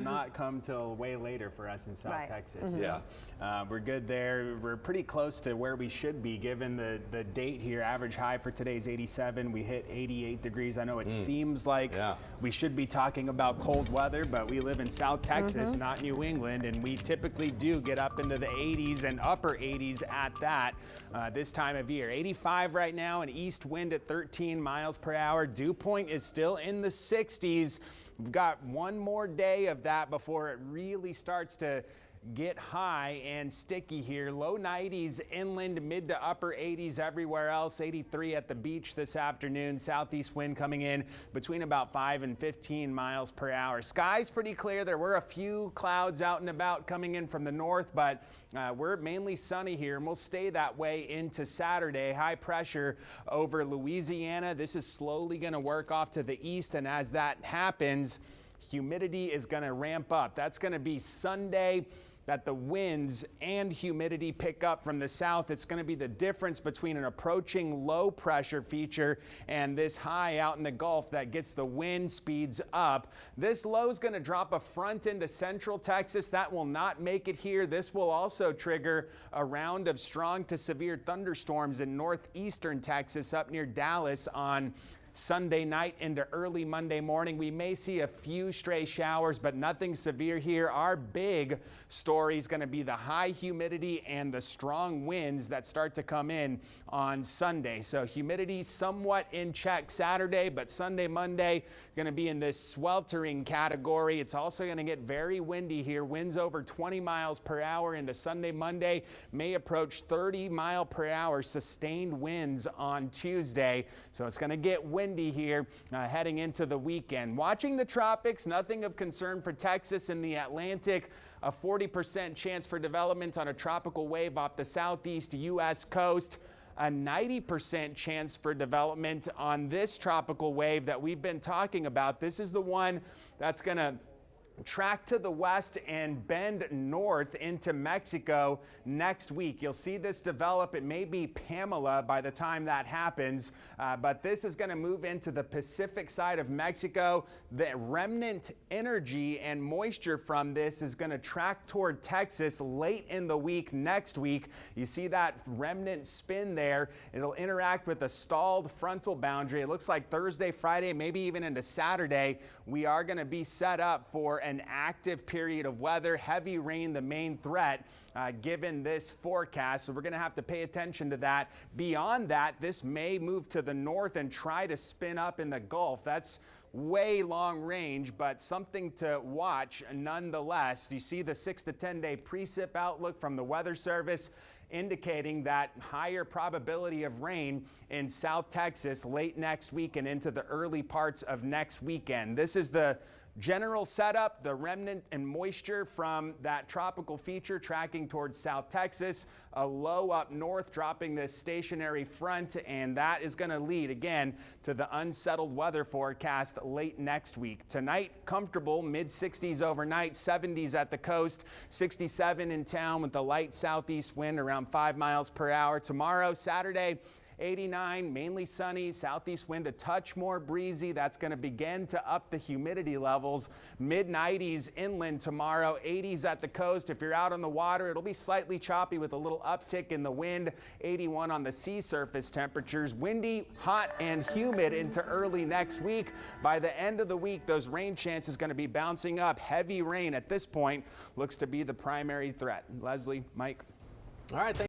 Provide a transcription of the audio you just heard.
not come till way later for us in South Texas. Yeah. We're good there. We're pretty close to where we should be given the date here. Average high for today's 87. We hit 88 degrees. I know it seems like we should be talking about cold weather, but we live in South Texas, not New England, and we typically do get up into the 80s and upper 80s at that this time of year. 85 right now, an east wind at 13 miles per hour. Dew point is still in the 60s. We've got one more day of that before it really starts to get high and sticky here. Low 90s inland, mid to upper 80s everywhere else. 83 at the beach this afternoon. Southeast wind coming in between about 5 and 15 miles per hour. Sky's pretty clear. There were a few clouds out and about coming in from the north, but we're mainly sunny here, and we'll stay that way into Saturday. High pressure over Louisiana. This is slowly going to work off to the east, and as that happens, humidity is going to ramp up. That's going to be Sunday that the winds and humidity pick up from the south. It's going to be the difference between an approaching low pressure feature and this high out in the Gulf that gets the wind speeds up. This low is going to drop a front into central Texas. That will not make it here. This will also trigger a round of strong to severe thunderstorms in northeastern Texas up near Dallas on Sunday night into early Monday morning. We may see a few stray showers, but nothing severe here. Our big story is going to be the high humidity and the strong winds that start to come in on Sunday. So humidity somewhat in check Saturday, but Sunday, Monday going to be in this sweltering category. It's also going to get very windy here. Winds over 20 miles per hour into Sunday, Monday, may approach 30 mile per hour sustained winds on Tuesday. So it's going to get windy here heading into the weekend. Watching the tropics, nothing of concern for Texas and the Atlantic. A 40% chance for development on a tropical wave off the southeast U.S. coast. A 90% chance for development on this tropical wave that we've been talking about. This is the one that's going to track to the west and bend north into Mexico next week. You'll see this develop. It may be Pamela by the time that happens, but this is going to move into the Pacific side of Mexico. The remnant energy and moisture from this is going to track toward Texas late in the week next week. You see that remnant spin there. It'll interact with a stalled frontal boundary. It looks like Thursday, Friday, maybe even into Saturday, we are going to be set up for an active period of weather. Heavy rain, the main threat given this forecast. So we're going to have to pay attention to that. Beyond that, this may move to the north and try to spin up in the Gulf. That's way long range, but something to watch nonetheless. You see the 6 to 10 day precip outlook from the Weather Service indicating that higher probability of rain in South Texas late next week and into the early parts of next weekend. This is the general setup, the remnant and moisture from that tropical feature tracking towards South Texas, a low up north dropping this stationary front, and that is going to lead again to the unsettled weather forecast late next week. Tonight, comfortable, mid 60s overnight, 70s at the coast, 67 in town with the light southeast wind around 5 miles per hour. Tomorrow, Saturday, 89, mainly sunny, southeast wind a touch more breezy. That's going to begin to up the humidity levels. Mid 90s inland tomorrow, 80s at the coast. If you're out on the water, it'll be slightly choppy with a little uptick in the wind. 81 on the sea surface temperatures. Windy, hot, and humid into early next week. By the end of the week, those rain chances going to be bouncing up. Heavy rain at this point looks to be the primary threat. Leslie, Mike. All right.